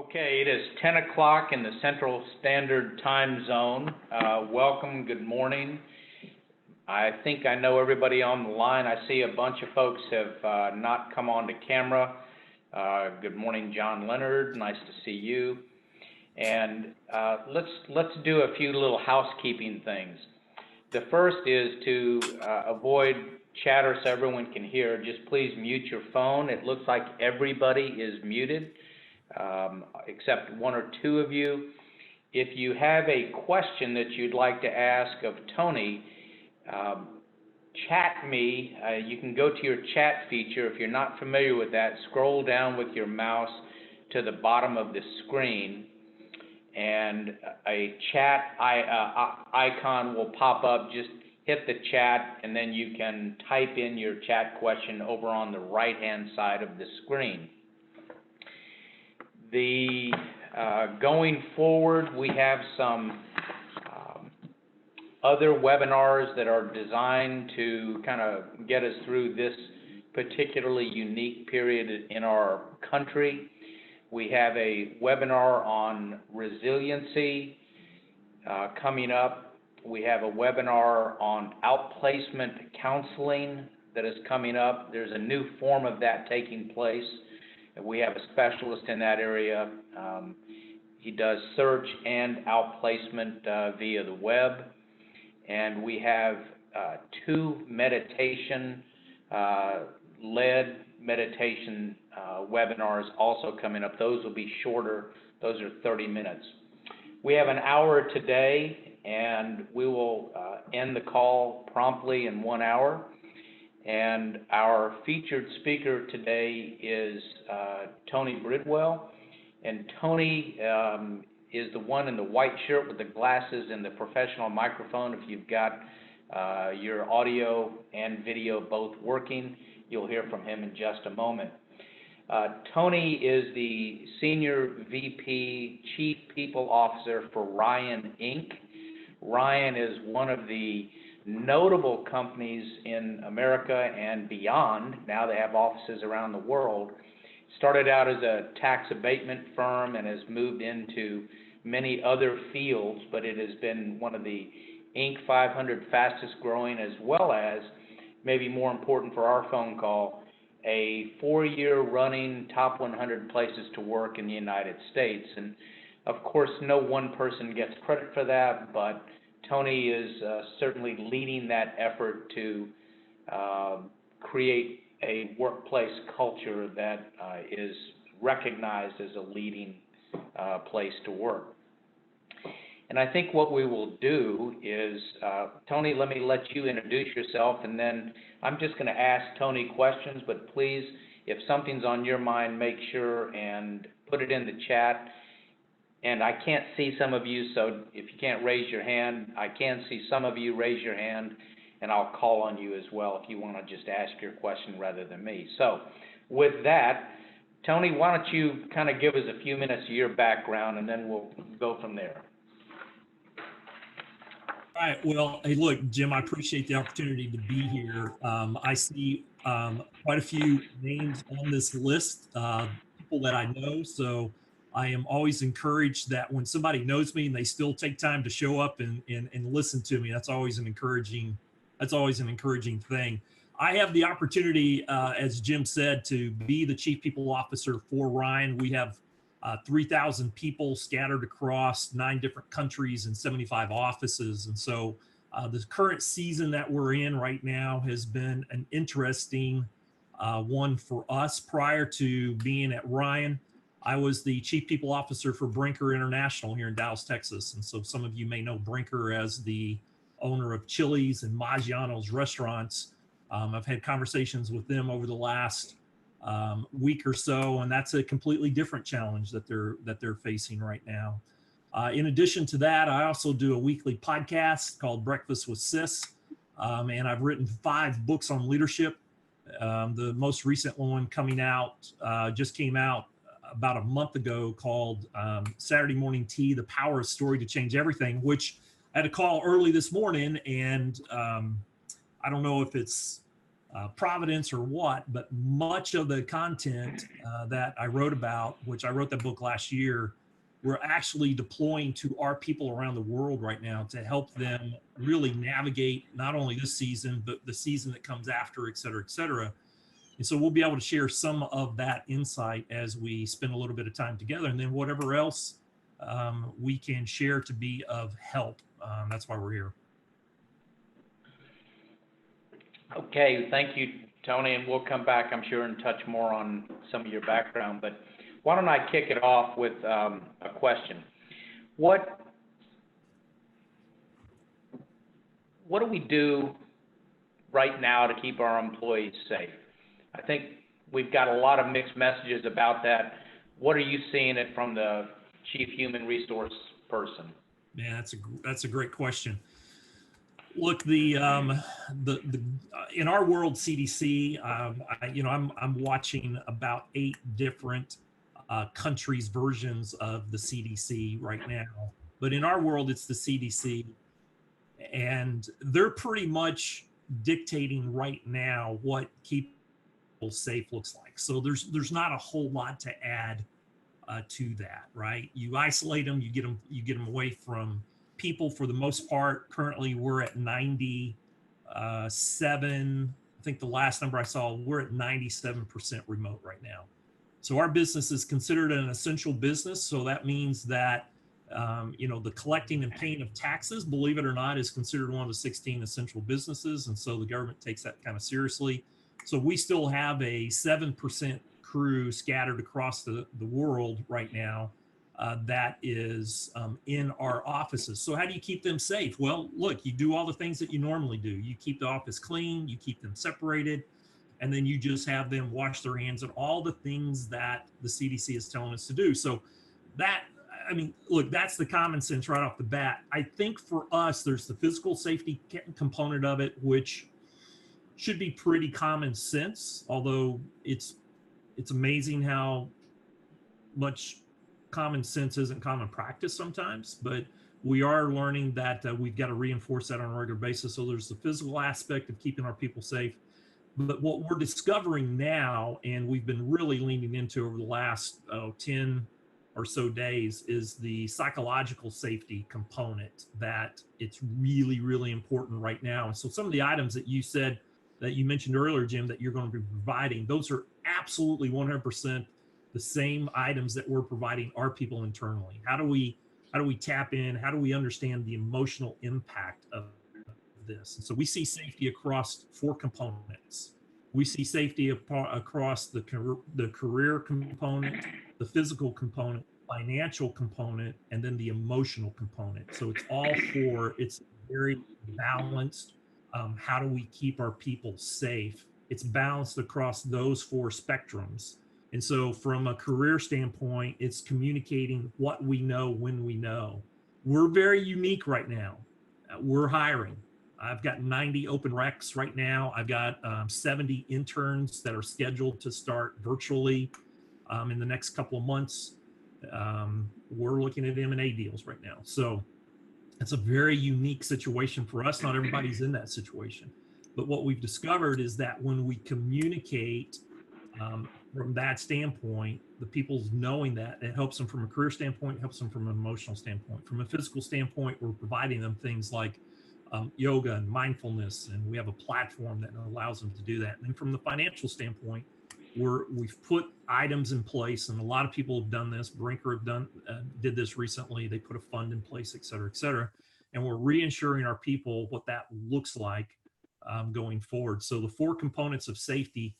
Okay, it is 10 o'clock in the Central Standard Time Zone. Welcome, good morning. I think I know everybody on the line. I see a bunch of folks have not come on to camera. Good morning, John Leonard, nice to see you. And let's do a few little housekeeping things. The first is to avoid chatter so everyone can hear. Just please mute your phone. It looks like everybody is muted. Except one or two of you. If you have a question that you'd like to ask of Tony, chat me. You can go to your chat feature. If you're not familiar with that, scroll down with your mouse to the bottom of the screen, and a chat icon will pop up. Just hit the chat, and then you can type in your chat question over on the right-hand side of the screen. Going forward, we have some other webinars that are designed to kind of get us through this particularly unique period in our country. We have a webinar on resiliency coming up. We have a webinar on outplacement counseling that is coming up. There's a new form of that taking place. We have a specialist in that area. He does search and outplacement via the web. And we have two meditation-led meditation webinars also coming up. Those will be shorter. Those are 30 minutes. We have an hour today, and we will end the call promptly in 1 hour. And our featured speaker today is Tony Bridwell. And Tony is the one in the white shirt with the glasses and the professional microphone. If you've got your audio and video both working, you'll hear from him in just a moment. Tony is the Senior VP Chief People Officer for Ryan, Inc. Ryan is one of the notable companies in America and beyond. Now they have offices around the world. Started out as a tax abatement firm and has moved into many other fields, but it has been one of the Inc. 500 fastest growing, as well as, maybe more important for our phone call, a 4-year running top 100 places to work in the United States. And of course, no one person gets credit for that, but Tony is certainly leading that effort to create a workplace culture that is recognized as a leading place to work. And I think what we will do is, Tony, let me let you introduce yourself, and then I'm just going to ask Tony questions, but please, if something's on your mind, make sure and put it in the chat. And I can't see some of you, so if you can't raise your hand, I can see some of you. Raise your hand, and I'll call on you as well if you want to just ask your question rather than me. So with that, Tony, why don't you kind of give us a few minutes of your background, and then we'll go from there. All right. Well, hey, look, Jim, I appreciate the opportunity to be here. I see quite a few names on this list, people that I know, so I am always encouraged that when somebody knows me and they still take time to show up and listen to me, that's always an encouraging thing. I have the opportunity, as Jim said, to be the Chief People Officer for Ryan. We have 3,000 people scattered across 9 different countries and 75 offices. And so the current season that we're in right now has been an interesting one for us. Prior to being at Ryan, I was the Chief People Officer for Brinker International here in Dallas, Texas. And so some of you may know Brinker as the owner of Chili's and Maggiano's restaurants. I've had conversations with them over the last week or so, and that's a completely different challenge that they're facing right now. In addition to that, I also do a weekly podcast called Breakfast with Sis, and I've written 5 books on leadership. The most recent one coming out just came out about a month ago, called Saturday Morning Tea: The Power of Story to Change Everything, which I had a call early this morning, and I don't know if it's providence or what, but much of the content that I wrote about, which I wrote that book last year, we're actually deploying to our people around the world right now to help them really navigate not only this season, but the season that comes after, et cetera, et cetera. And so we'll be able to share some of that insight as we spend a little bit of time together, and then whatever else we can share to be of help. That's why we're here. Okay, thank you, Tony, and we'll come back, I'm sure, and touch more on some of your background. But why don't I kick it off with a question? What do we do right now to keep our employees safe? I think we've got a lot of mixed messages about that. What are you seeing it from the Chief Human Resource person? Man, that's a great question. Look, in our world CDC, I'm watching about 8 different countries' versions of the CDC right now. But in our world, it's the CDC, and they're pretty much dictating right now what keep people safe looks like. So there's not a whole lot to add to that, right? You isolate them, you get them away from people for the most part. Currently, we're at 97. I think the last number I saw, we're at 97% remote right now. So our business is considered an essential business. So that means that the collecting and paying of taxes, believe it or not, is considered one of the 16 essential businesses. And so the government takes that kind of seriously. So we still have a 7% crew scattered across the world right now that is in our offices. So how do you keep them safe? Well, look, you do all the things that you normally do. You keep the office clean, you keep them separated, and then you just have them wash their hands and all the things that the CDC is telling us to do. So look, that's the common sense right off the bat. I think for us, there's the physical safety component of it, which should be pretty common sense, although it's amazing how much common sense isn't common practice sometimes, but we are learning that we've got to reinforce that on a regular basis. So there's the physical aspect of keeping our people safe. But what we're discovering now, and we've been really leaning into over the last 10 or so days, is the psychological safety component, that it's really, really important right now. And so some of the items that you said, that you mentioned earlier, Jim, that you're going to be providing, those are absolutely 100% the same items that we're providing our people internally. How do we tap in? How do we understand the emotional impact of this? And so we see safety across 4 components. We see safety across the career component, the physical component, financial component, and then the emotional component. So it's all 4. It's very balanced. How do we keep our people safe? It's balanced across those 4 spectrums. And so from a career standpoint, it's communicating what we know when we know. We're very unique right now. We're hiring. I've got 90 open recs right now. I've got 70 interns that are scheduled to start virtually in the next couple of months. We're looking at M&A deals right now. So it's a very unique situation for us. Not everybody's in that situation. But what we've discovered is that when we communicate from that standpoint, the people's knowing that, it helps them from a career standpoint, it helps them from an emotional standpoint. From a physical standpoint, we're providing them things like yoga and mindfulness, and we have a platform that allows them to do that. And then from the financial standpoint, we've put items in place, and a lot of people have done this. Brinker did this recently. They put a fund in place, et cetera, et cetera. And we're reassuring our people what that looks like going forward. So the 4 components of safety: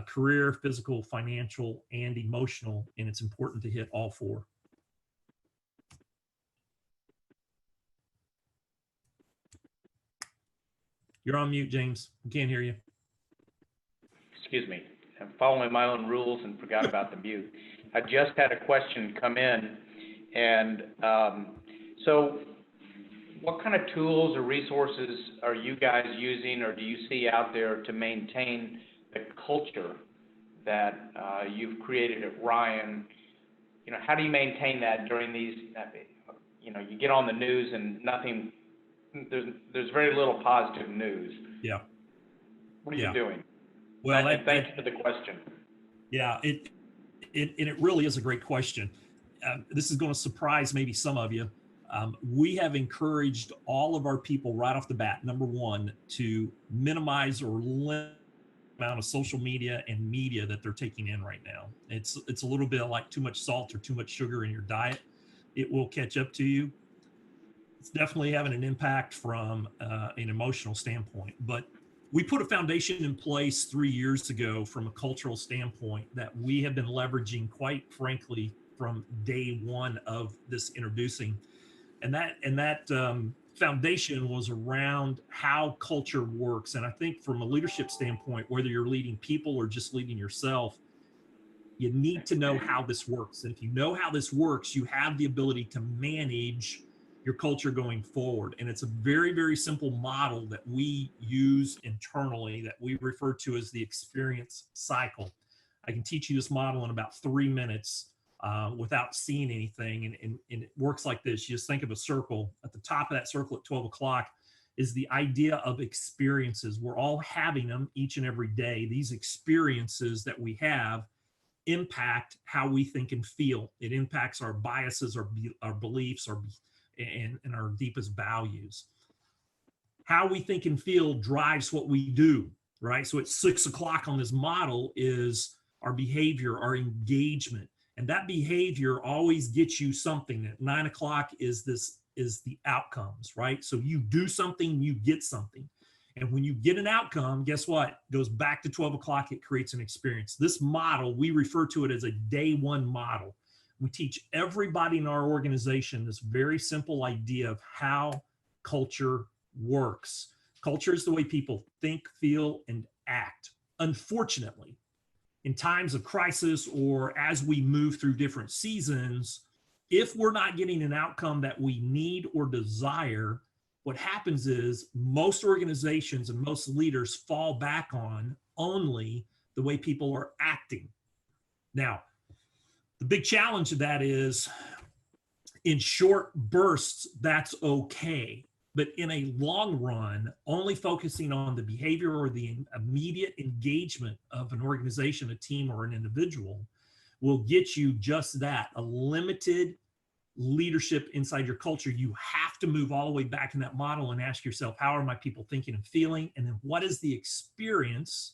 career, physical, financial, and emotional, and it's important to hit all 4. You're on mute, James. We can't hear you. Excuse me. I'm following my own rules and forgot about the mute. I just had a question come in, and so what kind of tools or resources are you guys using, or do you see out there to maintain the culture that you've created at Ryan? How do you maintain that during these, you get on the news and nothing, there's very little positive news. Yeah. What are you doing? Well, And thank you for the question. yeah, it really is a great question. This is going to surprise maybe some of you. We have encouraged all of our people right off the bat, number one, to minimize or limit the amount of social media and media that they're taking in right now. It's a little bit like too much salt or too much sugar in your diet. It will catch up to you. It's definitely having an impact from an emotional standpoint. But we put a foundation in place 3 years ago from a cultural standpoint that we have been leveraging, quite frankly, from day one of this introducing. And that foundation was around how culture works. And I think from a leadership standpoint, whether you're leading people or just leading yourself, you need to know how this works. And if you know how this works, you have the ability to manage your culture going forward. And it's a very, very simple model that we use internally that we refer to as the experience cycle. I can teach you this model in about 3 minutes without seeing anything. And it works like this. You just think of a circle. At the top of that circle at 12 o'clock is the idea of experiences. We're all having them each and every day. These experiences that we have impact how we think and feel. It impacts our biases, our beliefs, and our deepest values. How we think and feel drives what we do, right? So at 6 o'clock on this model is our behavior, our engagement. And that behavior always gets you something. At 9 o'clock is the outcomes, right? So you do something, you get something. And when you get an outcome, guess what? It goes back to 12 o'clock, it creates an experience. This model, we refer to it as a day one model. We teach everybody in our organization this very simple idea of how culture works. Culture is the way people think, feel, and act. Unfortunately, in times of crisis or as we move through different seasons, if we're not getting an outcome that we need or desire, what happens is most organizations and most leaders fall back on only the way people are acting. Now, the big challenge of that is in short bursts, that's okay. But in a long run, only focusing on the behavior or the immediate engagement of an organization, a team, or an individual will get you just that, a limited leadership inside your culture. You have to move all the way back in that model and ask yourself, how are my people thinking and feeling? And then what is the experience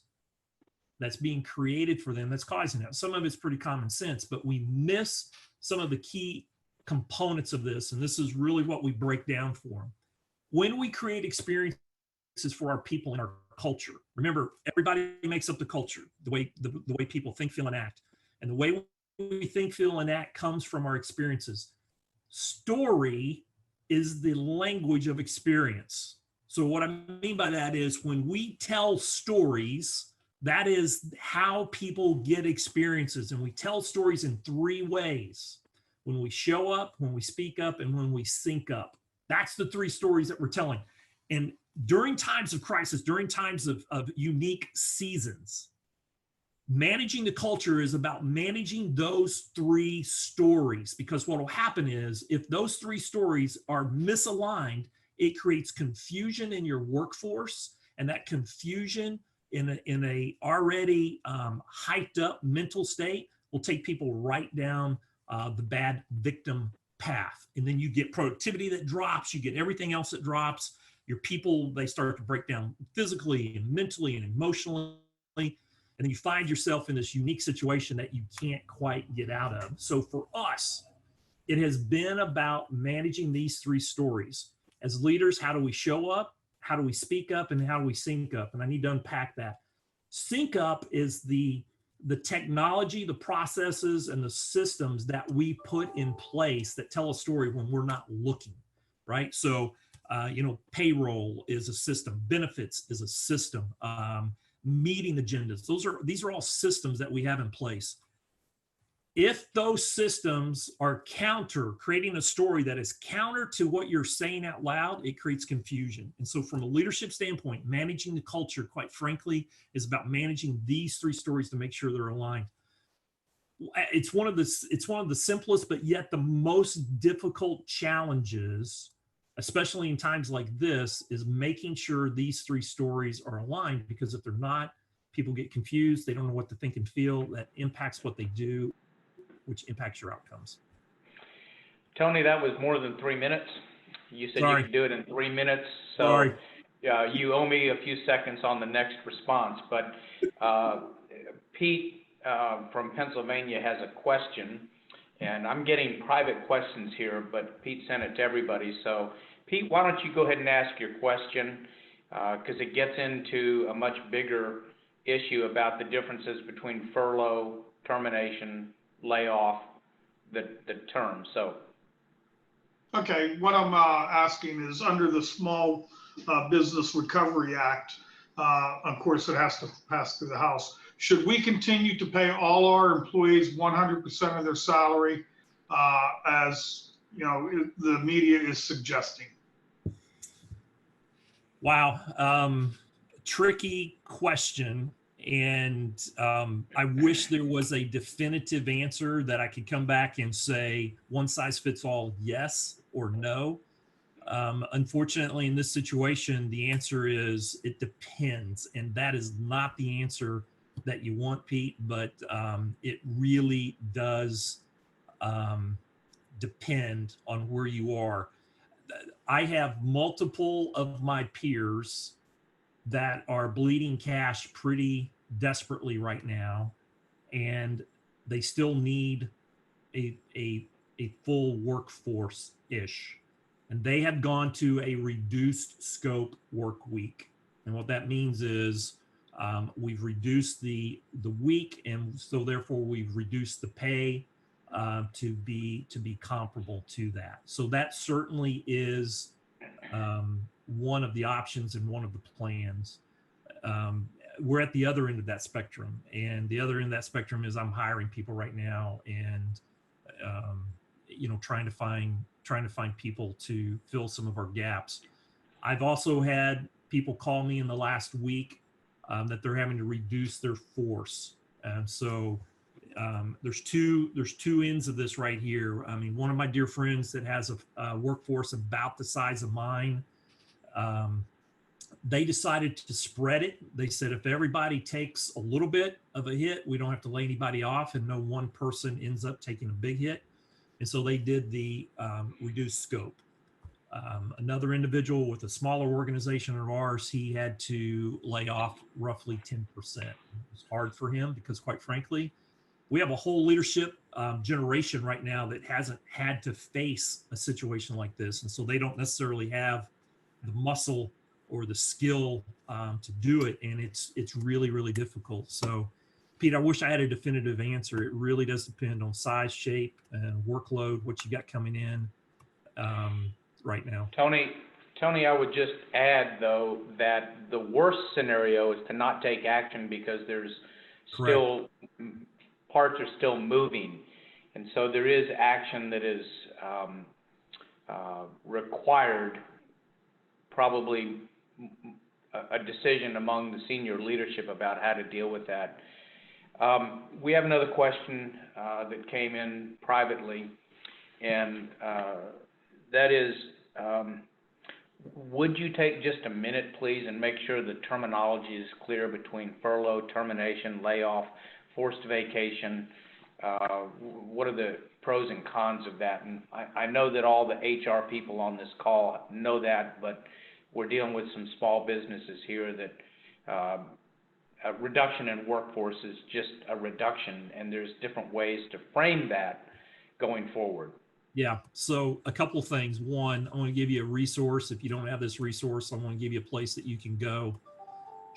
that's being created for them that's causing that? Some of it's pretty common sense, but we miss some of the key components of this. And this is really what we break down for them. When we create experiences for our people in our culture, remember, everybody makes up the culture, the way people think, feel, and act. And the way we think, feel, and act comes from our experiences. Story is the language of experience. So what I mean by that is when we tell stories, that is how people get experiences. And we tell stories in 3 ways: when we show up, when we speak up, and when we sync up. That's the 3 stories that we're telling. And during times of crisis, during times of unique seasons, managing the culture is about managing those 3 stories, because what will happen is if those 3 stories are misaligned, it creates confusion in your workforce, and that confusion in a already hyped up mental state will take people right down the bad victim path. And then you get productivity that drops, you get everything else that drops. Your people, they start to break down physically and mentally and emotionally. And then you find yourself in this unique situation that you can't quite get out of. So for us, it has been about managing these 3 stories. As leaders, how do we show up? How do we speak up? And how do we sync up? And I need to unpack that. Sync up is the technology, the processes, and the systems that we put in place that tell a story when we're not looking, right? So, payroll is a system. Benefits is a system. Meeting agendas. These are all systems that we have in place. If those systems are creating a story that is counter to what you're saying out loud, it creates confusion. And so from a leadership standpoint, managing the culture, quite frankly, is about managing these 3 stories to make sure they're aligned. It's one of the simplest, but yet the most difficult challenges, especially in times like this, is making sure these 3 stories are aligned, because if they're not, People get confused. They don't know what to think and feel. That impacts what they do, which impacts your outcomes. Tony, that was more than 3 minutes. You said Sorry. you could do it in 3 minutes, so Sorry. you owe me a few seconds on the next response. But Pete from Pennsylvania has a question, and I'm getting private questions here, but Pete sent it to everybody. So Pete, why don't you go ahead and ask your question, because it gets into a much bigger issue about the differences between furlough, termination, layoff, the term. So. Okay, what I'm asking is under the Small Business Recovery Act, of course, it has to pass through the House. Should we continue to pay all our employees 100% of their salary, as you know, the media is suggesting? Wow, tricky question. And I wish there was a definitive answer that I could come back and say one size fits all, yes or no. Unfortunately, in this situation, the answer is it depends. And that is not the answer that you want, Pete, but it really does depend on where you are. I have multiple of my peers that are bleeding cash pretty desperately right now, and they still need a full workforce-ish. And they have gone to a reduced scope work week. And what that means is we've reduced the week, and so therefore we've reduced the pay to be comparable to that. So that certainly is one of the options and one of the plans. We're at the other end of that spectrum, and the other end of that spectrum is I'm hiring people right now, and you know, trying to find people to fill some of our gaps. I've also had people call me in the last week that they're having to reduce their force, and so there's two ends of this right here. I mean, one of my dear friends that has a workforce about the size of mine, they decided to spread it. They said if everybody takes a little bit of a hit, we don't have to lay anybody off, and no one person ends up taking a big hit. And so they did the reduced scope. Another individual with a smaller organization of ours, he had to lay off roughly 10%. It was hard for him because, quite frankly, we have a whole leadership generation right now that hasn't had to face a situation like this. And so they don't necessarily have the muscle or the skill to do it. And it's really, really difficult. So Pete, I wish I had a definitive answer. It really does depend on size, shape, and workload, what you got coming in right now. Tony, I would just add, though, that the worst scenario is to not take action because there's still, parts are still moving. And so there is action that is required, probably a decision among the senior leadership about how to deal with that. We have another question that came in privately, and that is, would you take just a minute, please, and make sure the terminology is clear between furlough, termination, layoff, forced vacation? What are the pros and cons of that? And I know that all the HR people on this call know that, but we're dealing with some small businesses here that a reduction in workforce is just a reduction, and there's different ways to frame that going forward. Yeah, so a couple of things. One, I want to give you a resource. If you don't have this resource, I want to give you a place that you can go.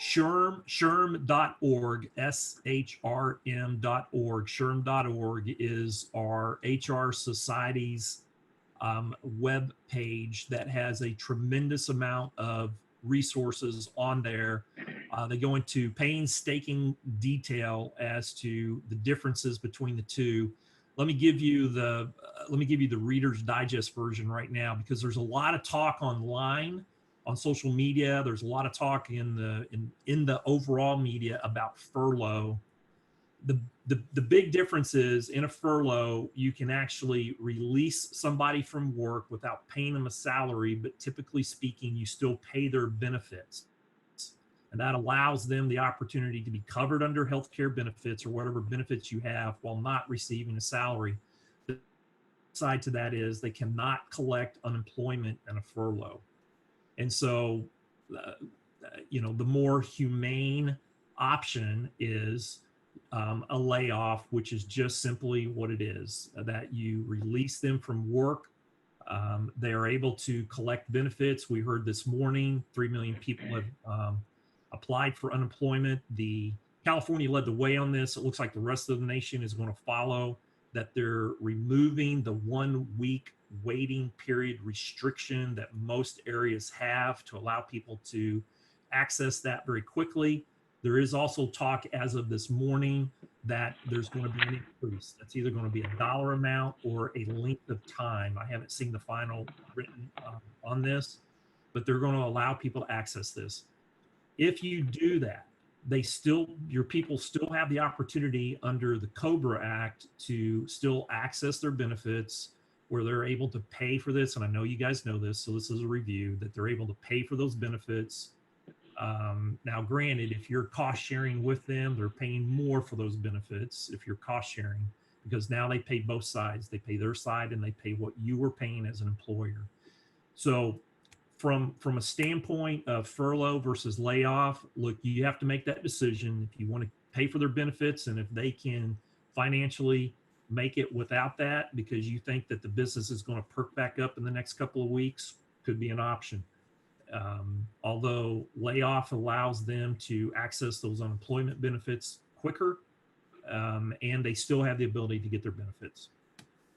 SHRM.org, SHRM.org. SHRM.org is our HR Society's web page that has a tremendous amount of resources on there. They go into painstaking detail as to the differences between the two. Let me give you the Reader's Digest version right now, because there's a lot of talk online on social media. There's a lot of talk in the overall media about furlough. The big difference is in a furlough, you can actually release somebody from work without paying them a salary, but typically speaking, you still pay their benefits. And that allows them the opportunity to be covered under healthcare benefits or whatever benefits you have while not receiving a salary. The side to that is they cannot collect unemployment and a furlough. And so, the more humane option is a layoff, which is just simply what it is, that you release them from work. They are able to collect benefits. We heard this morning, 3 million people have applied for unemployment. California led the way on this. It looks like the rest of the nation is going to follow, that they're removing the 1 week waiting period restriction that most areas have to allow people to access that very quickly. There is also talk as of this morning that there's going to be an increase. That's either going to be a dollar amount or a length of time. I haven't seen the final written on this, but they're going to allow people to access this. If you do that, your people still have the opportunity under the COBRA Act to still access their benefits, where they're able to pay for this. And I know you guys know this, so this is a review, that they're able to pay for those benefits. Now, granted, if you're cost sharing with them, they're paying more for those benefits if you're cost sharing, because now they pay both sides. They pay their side and they pay what you were paying as an employer. So from a standpoint of furlough versus layoff, look, you have to make that decision if you want to pay for their benefits, and if they can financially make it without that because you think that the business is going to perk back up in the next couple of weeks, could be an option. Although layoff allows them to access those unemployment benefits quicker, and they still have the ability to get their benefits.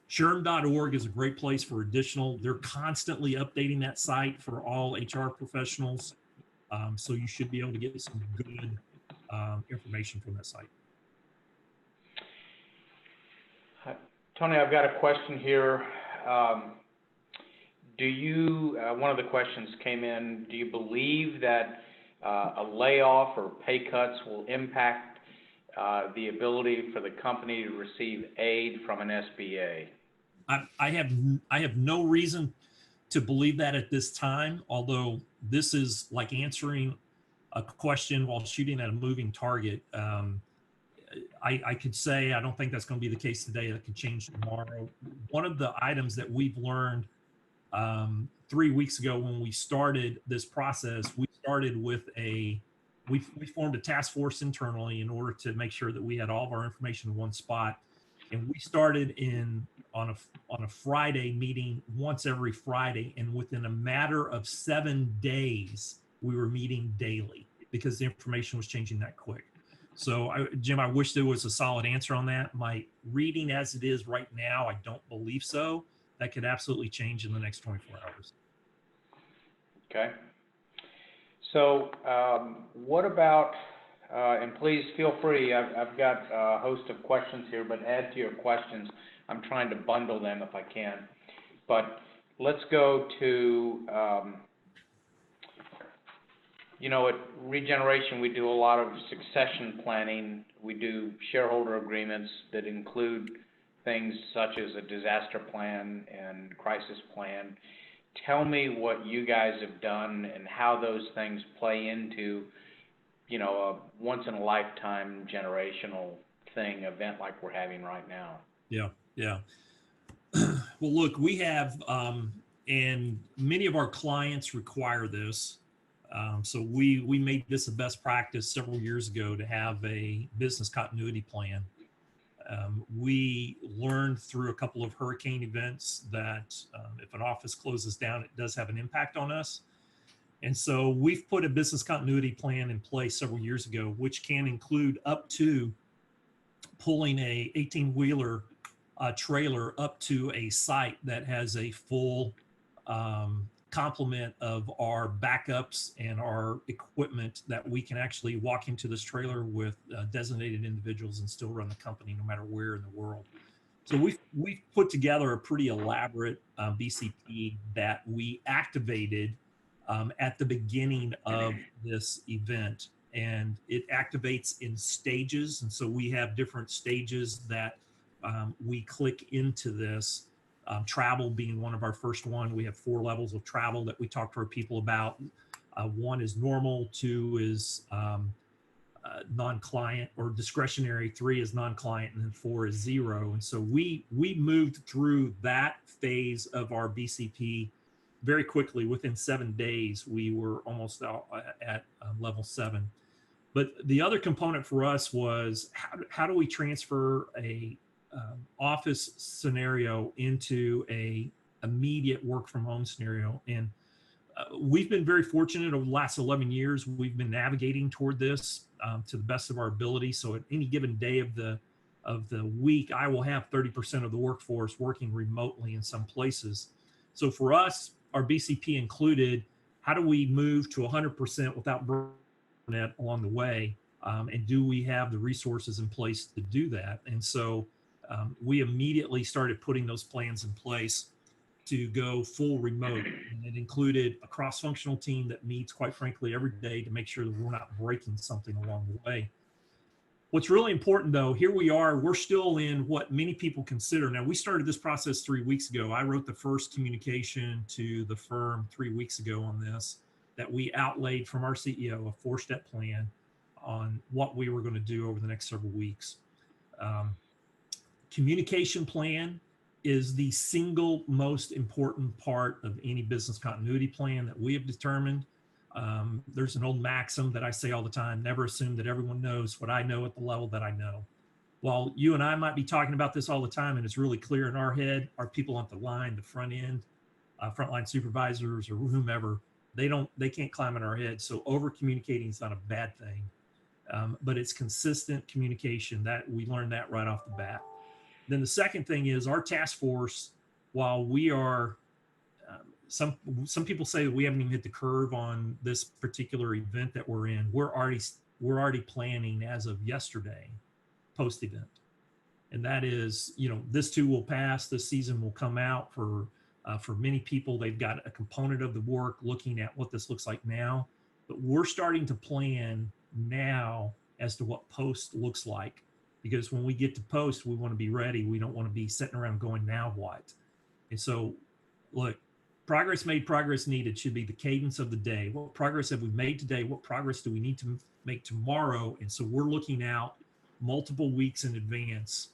SHRM.org is a great place for additional. They're constantly updating that site for all HR professionals. So you should be able to get some good information from that site. Tony, I've got a question here. One of the questions came in, do you believe that a layoff or pay cuts will impact the ability for the company to receive aid from an SBA? I have no reason to believe that at this time, although this is like answering a question while shooting at a moving target. I could say I don't think that's going to be the case today. That could change tomorrow. One of the items that we've learned 3 weeks ago when we started this process, we started with we formed a task force internally in order to make sure that we had all of our information in one spot. And we started on a Friday meeting once every Friday. And within a matter of 7 days, we were meeting daily because the information was changing that quick. So Jim, I wish there was a solid answer on that. My reading as it is right now, I don't believe so. That could absolutely change in the next 24 hours. Okay. So what about, and please feel free, I've got a host of questions here, but add to your questions. I'm trying to bundle them if I can. But let's go to, at Regeneration, we do a lot of succession planning. We do shareholder agreements that include things such as a disaster plan and crisis plan. Tell me what you guys have done and how those things play into, a once-in-a-lifetime generational event like we're having right now. Yeah. Well, look, we have, and many of our clients require this. So we made this a best practice several years ago to have a business continuity plan. We learned through a couple of hurricane events that if an office closes down, it does have an impact on us. And so we've put a business continuity plan in place several years ago, which can include up to pulling a 18-wheeler trailer up to a site that has a full complement of our backups and our equipment, that we can actually walk into this trailer with designated individuals and still run the company no matter where in the world. So we've put together a pretty elaborate BCP that we activated at the beginning of this event, and it activates in stages. And so we have different stages that we click into this. Travel being one of our first one. We have 4 levels of travel that we talk to our people about. One is normal, two is non-client or discretionary, three is non-client, and then four is zero. And so we moved through that phase of our BCP very quickly. Within 7 days, we were almost out at level 7. But the other component for us was how do we transfer a office scenario into a immediate work from home scenario? And we've been very fortunate over the last 11 years. We've been navigating toward this to the best of our ability. So at any given day of the week, I will have 30% of the workforce working remotely in some places. So for us, our BCP included, how do we move to 100% without burning it along the way? And do we have the resources in place to do that? And so we immediately started putting those plans in place to go full remote. And it included a cross-functional team that meets, quite frankly, every day to make sure that we're not breaking something along the way. What's really important, though, here we are, we're still in what many people consider. Now, we started this process 3 weeks ago. I wrote the first communication to the firm 3 weeks ago on this, that we outlaid from our CEO a 4-step plan on what we were going to do over the next several weeks. Communication plan is the single most important part of any business continuity plan that we have determined. There's an old maxim that I say all the time: never assume that everyone knows what I know at the level that I know. While you and I might be talking about this all the time and it's really clear in our head, our people on the line, the front end, frontline supervisors or whomever, they can't climb in our head. So over communicating is not a bad thing, but it's consistent communication. That we learned that right off the bat. Then the second thing is our task force, while we are, some people say that we haven't even hit the curve on this particular event that we're in. We're already planning as of yesterday, post-event. And that is, this too will pass. This season will come out for many people. They've got a component of the work looking at what this looks like now, but we're starting to plan now as to what post looks like. Because when we get to post, we want to be ready. We don't want to be sitting around going, now what? And so, look, progress made, progress needed should be the cadence of the day. What progress have we made today? What progress do we need to make tomorrow? And so we're looking out multiple weeks in advance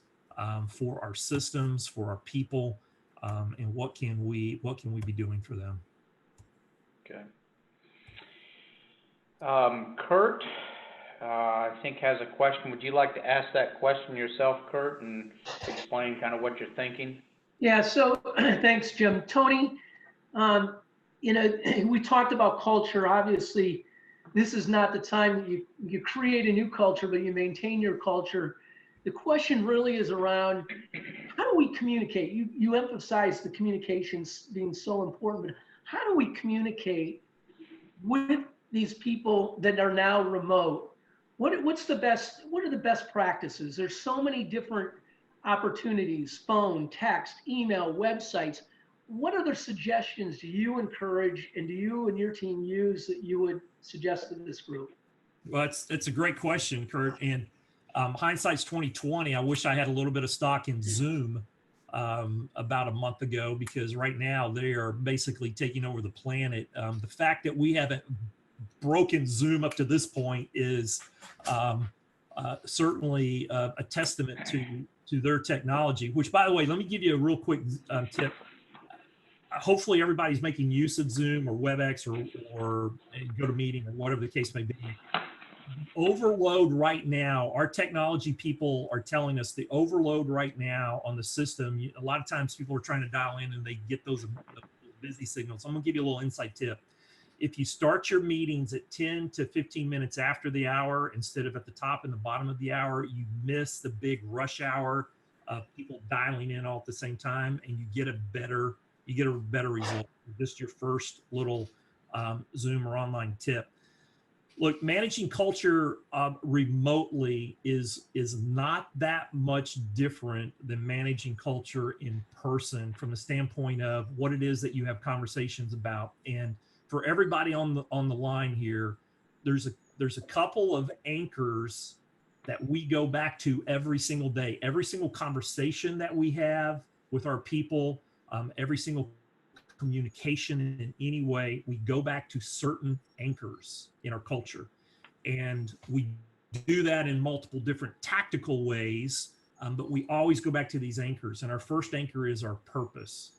for our systems, for our people, and what can we be doing for them? Okay. Kurt, I think has a question. Would you like to ask that question yourself, Kurt, and explain kind of what you're thinking? Yeah, so thanks, Jim. Tony, we talked about culture. Obviously, this is not the time that you create a new culture, but you maintain your culture. The question really is around, how do we communicate? You emphasize the communications being so important, but how do we communicate with these people that are now remote? What are the best practices? There's so many different opportunities: phone, text, email, websites. What other suggestions do you encourage and do you and your team use that you would suggest to this group? Well, it's a great question, Kurt. And hindsight's 2020. I wish I had a little bit of stock in Zoom about a month ago, because right now they are basically taking over the planet. The fact that we haven't broken Zoom up to this point is certainly a testament to their technology, which, by the way, let me give you a real quick tip. Hopefully everybody's making use of Zoom or WebEx or GoToMeeting or whatever the case may be. Overload right now, our technology people are telling us the overload right now on the system. A lot of times people are trying to dial in and they get those busy signals. I'm gonna give you a little inside tip. If you start your meetings at 10 to 15 minutes after the hour instead of at the top and the bottom of the hour, you miss the big rush hour of people dialing in all at the same time, and you get a better result. Just your first little Zoom or online tip. Look, managing culture remotely is not that much different than managing culture in person from the standpoint of what it is that you have conversations about. And for everybody on the line here, there's a couple of anchors that we go back to every single day. Every single conversation that we have with our people, every single communication in any way, we go back to certain anchors in our culture. And we do that in multiple different tactical ways, but we always go back to these anchors. And our first anchor is our purpose.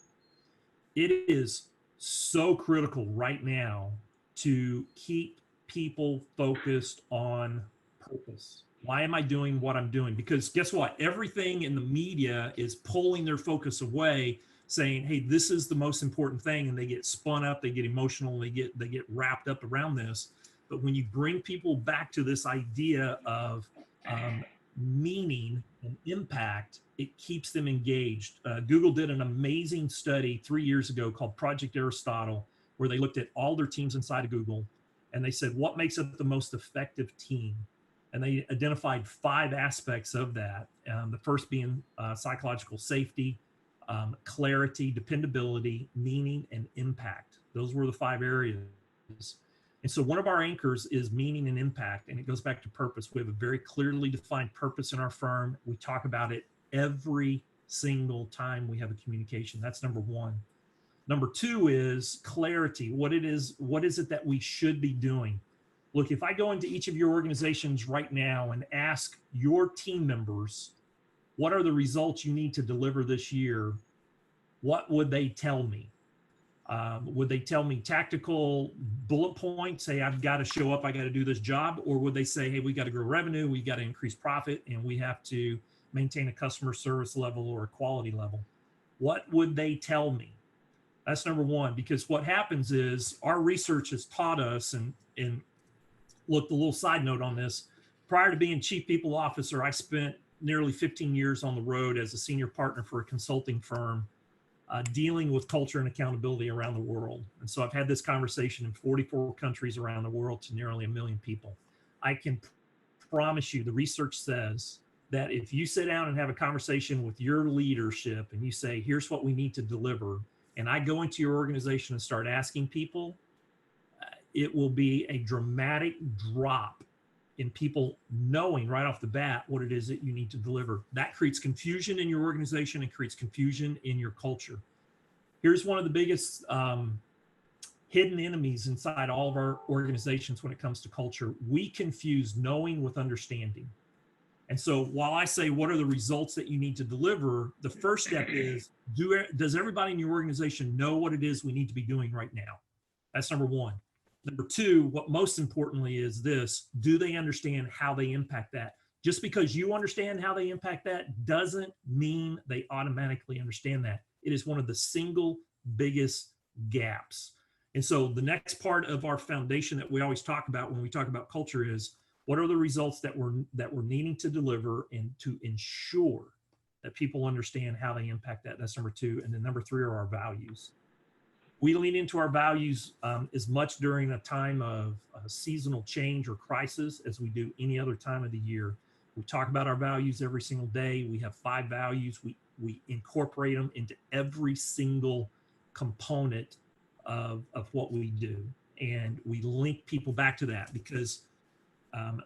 It is so critical right now to keep people focused on purpose. Why am I doing what I'm doing? Because guess what? Everything in the media is pulling their focus away, saying, hey, this is the most important thing. And they get spun up, they get emotional, they get wrapped up around this. But when you bring people back to this idea of meaning and impact, it keeps them engaged. Google did an amazing study 3 years ago called Project Aristotle, where they looked at all their teams inside of Google, and they said, what makes up the most effective team? And they identified 5 aspects of that. The first being psychological safety, clarity, dependability, meaning, and impact. Those were the 5 areas. And so one of our anchors is meaning and impact, and it goes back to purpose. We have a very clearly defined purpose in our firm. We talk about it every single time we have a communication. That's number 1. Number 2 is clarity. What is it that we should be doing? Look, if I go into each of your organizations right now and ask your team members, what are the results you need to deliver this year? What would they tell me? Would they tell me tactical bullet points, say, I've got to show up, I got to do this job? Or would they say, hey, we got to grow revenue, we got to increase profit, and we have to maintain a customer service level or a quality level? What would they tell me? That's number 1, because what happens is our research has taught us, and look, a little side note on this, prior to being chief people officer, I spent nearly 15 years on the road as a senior partner for a consulting firm, dealing with culture and accountability around the world. And so I've had this conversation in 44 countries around the world to nearly 1 million people. I can promise you the research says that if you sit down and have a conversation with your leadership and you say, here's what we need to deliver, and I go into your organization and start asking people, it will be a dramatic drop in people knowing right off the bat what it is that you need to deliver. That creates confusion in your organization and creates confusion in your culture. Here's one of the biggest hidden enemies inside all of our organizations when it comes to culture. We confuse knowing with understanding. And so while I say, what are the results that you need to deliver? The first step is, does everybody in your organization know what it is we need to be doing right now? That's number 1. Number 2, what most importantly is this, do they understand how they impact that? Just because you understand how they impact that doesn't mean they automatically understand that. It is one of the single biggest gaps. And so the next part of our foundation that we always talk about when we talk about culture is, what are the results that we're needing to deliver and to ensure that people understand how they impact that? That's number 2. And then number 3 are our values. We lean into our values as much during a time of seasonal change or crisis as we do any other time of the year. We talk about our values every single day. We have 5 values. We incorporate them into every single component of what we do. And we link people back to that, because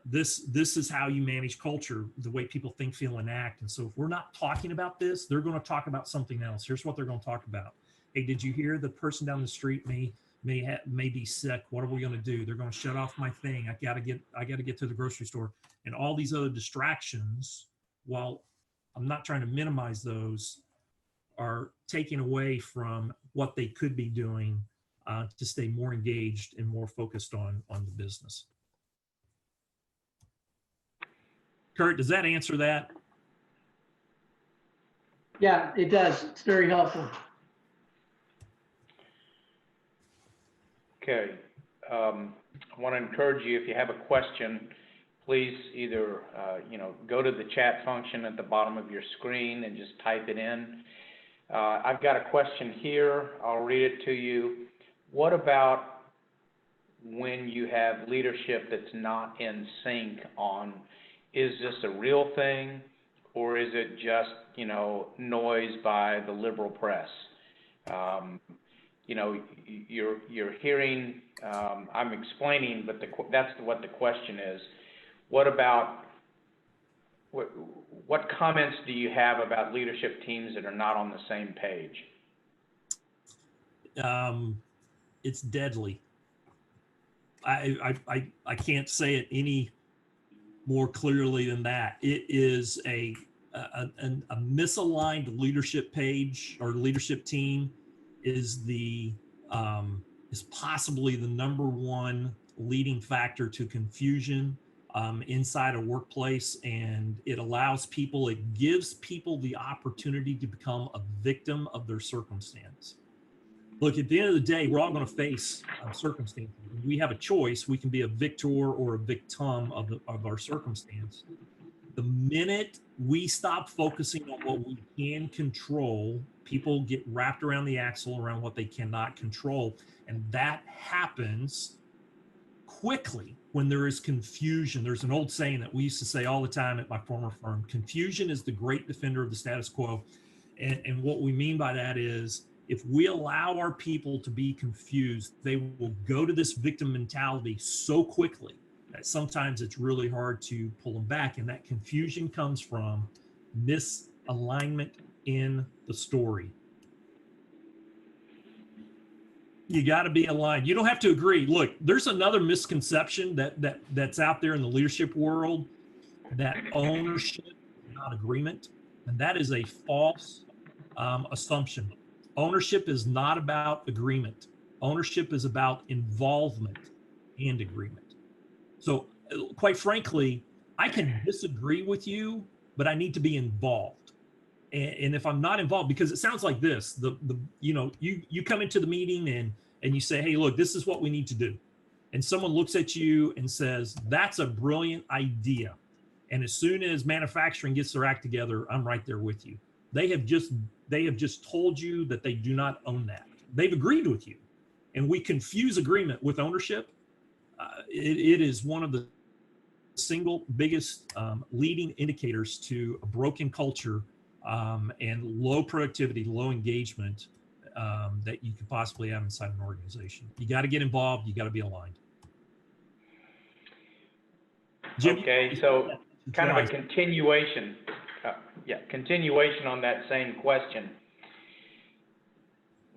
this is how you manage culture, the way people think, feel, and act. And so if we're not talking about this, they're going to talk about something else. Here's what they're going to talk about. Hey, did you hear the person down the street may be sick? What are we going to do? They're going to shut off my thing. I got to get to the grocery store. And all these other distractions, while I'm not trying to minimize those, are taking away from what they could be doing to stay more engaged and more focused on the business. Kurt, does that answer that? Yeah, it does. It's very helpful. Okay. I want to encourage you, if you have a question, please either, go to the chat function at the bottom of your screen and just type it in. I've got a question here. I'll read it to you. What about when you have leadership that's not in sync on, is this a real thing, or is it just, noise by the liberal press? You're hearing, I'm explaining, but that's what the question is. What about, what comments do you have about leadership teams that are not on the same page? it's deadly. I can't say it any more clearly than that. It is a misaligned leadership page or leadership team is is possibly the number one leading factor to confusion inside a workplace, and it gives people the opportunity to become a victim of their circumstance. Look, at the end of the day, we're all going to face circumstances. We have a choice. We can be a victor or a victim of our circumstance. The minute we stop focusing on what we can control, people get wrapped around the axle around what they cannot control. And that happens quickly when there is confusion. There's an old saying that we used to say all the time at my former firm: confusion is the great defender of the status quo. And what we mean by that is, if we allow our people to be confused, they will go to this victim mentality so quickly that sometimes it's really hard to pull them back. And that confusion comes from misalignment in the story. You got to be aligned. You don't have to agree. Look, there's another misconception that's out there in the leadership world, that ownership is not agreement. And that is a false assumption. Ownership is not about agreement. Ownership is about involvement and agreement. So quite frankly, I can disagree with you, but I need to be involved. And if I'm not involved, because it sounds like this, you come into the meeting and you say, hey, look, this is what we need to do. And someone looks at you and says, that's a brilliant idea. And as soon as manufacturing gets their act together, I'm right there with you. They have just told you that they do not own that. They've agreed with you. And we confuse agreement with ownership. It is one of the single biggest leading indicators to a broken culture and low productivity, low engagement that you could possibly have inside an organization. You got to get involved. You got to be aligned. Jim, okay, so kind of a continuation. Continuation on that same question.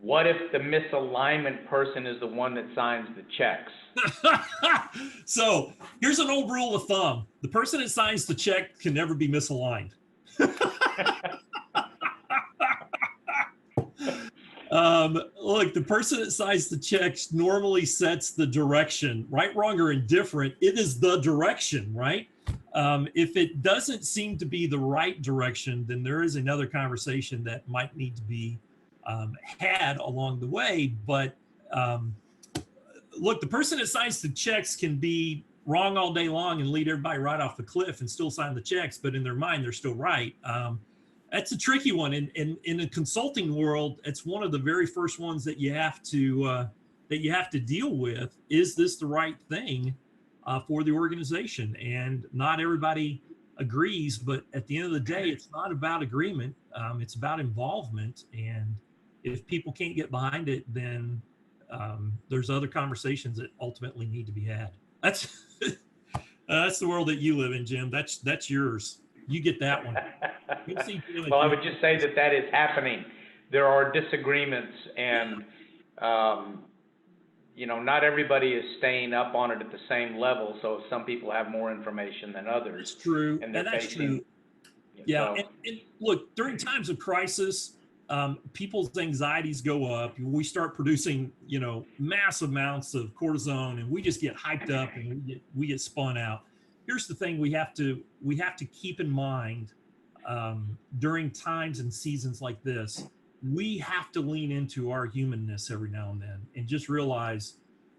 What if the misalignment person is the one that signs the checks? So here's an old rule of thumb. The person that signs the check can never be misaligned. Look, the person that signs the checks normally sets the direction. Right, wrong, or indifferent, it is the direction, right? If it doesn't seem to be the right direction, then there is another conversation that might need to be had along the way. But look, the person that signs the checks can be wrong all day long and lead everybody right off the cliff and still sign the checks, but in their mind, they're still right. That's a tricky one. In the consulting world, it's one of the very first ones that you have to deal with. Is this the right thing for the organization? And not everybody agrees, but at the end of the day, it's not about agreement. It's about involvement. And if people can't get behind it, then there's other conversations that ultimately need to be had. That's the world that you live in, Jim. That's yours. You get that one. Well, I would just say that is happening. There are disagreements, and not everybody is staying up on it at the same level. So some people have more information than others. That's true. And that's true. Yeah. And look, during times of crisis, people's anxieties go up. We start producing, massive amounts of cortisone, and we just get hyped up and we get spun out. Here's the thing we have to keep in mind during times and seasons like this. We have to lean into our humanness every now and then and just realize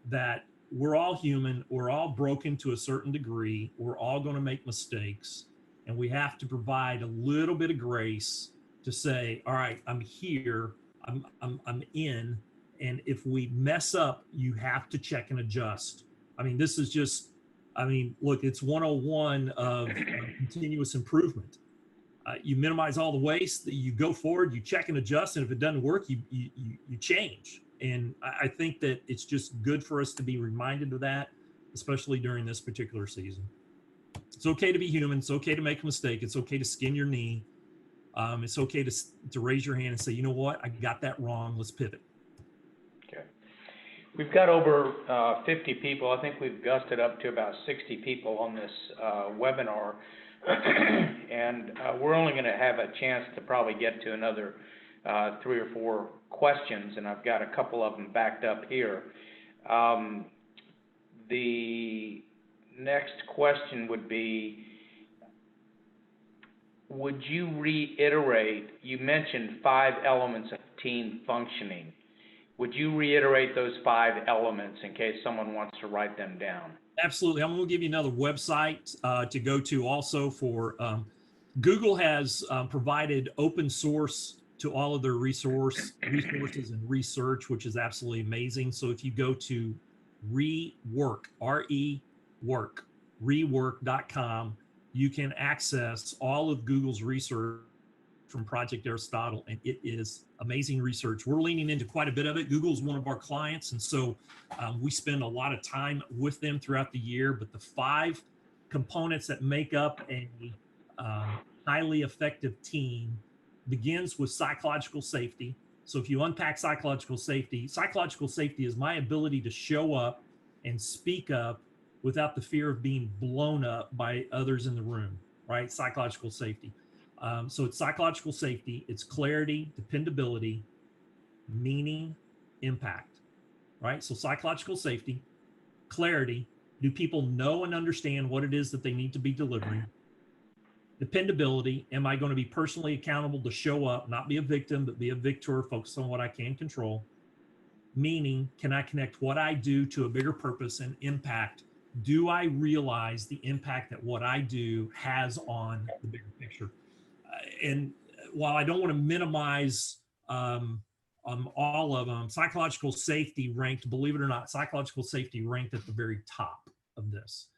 that we're all human. We're all broken to a certain degree. We're all going to make mistakes, and we have to provide a little bit of grace to say, all right, I'm here, I'm in, and if we mess up, you have to check and adjust. This is just, look, it's 101 of continuous improvement. You minimize all the waste, you go forward, you check and adjust, and if it doesn't work, you change. And I think that it's just good for us to be reminded of that, especially during this particular season. It's okay to be human. It's okay to make a mistake. It's okay to skin your knee. It's okay to raise your hand and say, you know what, I got that wrong. Let's pivot. We've got over 50 people. I think we've gusted up to about 60 people on this webinar. And we're only going to have a chance to probably get to another 3 or 4 questions, and I've got a couple of them backed up here. The next question would be, would you reiterate, you mentioned 5 elements of team functioning. Would you reiterate those 5 elements in case someone wants to write them down? Absolutely. I'm going to give you another website to go to also for Google has provided open source to all of their resources and research, which is absolutely amazing. So if you go to rework, R-E-work, rework.com, you can access all of Google's research from Project Aristotle, and it is amazing research. We're leaning into quite a bit of it. Google's one of our clients, and so we spend a lot of time with them throughout the year. But the 5 components that make up a highly effective team begins with psychological safety. So if you unpack psychological safety is my ability to show up and speak up without the fear of being blown up by others in the room, right? Psychological safety. So it's psychological safety, it's clarity, dependability, meaning, impact, right? So psychological safety, clarity, do people know and understand what it is that they need to be delivering? Dependability, am I going to be personally accountable to show up, not be a victim, but be a victor, focus on what I can control? Meaning, can I connect what I do to a bigger purpose and impact? Do I realize the impact that what I do has on the bigger picture? And while I don't want to minimize all of them, psychological safety ranked, believe it or not, psychological safety ranked at the very top of this.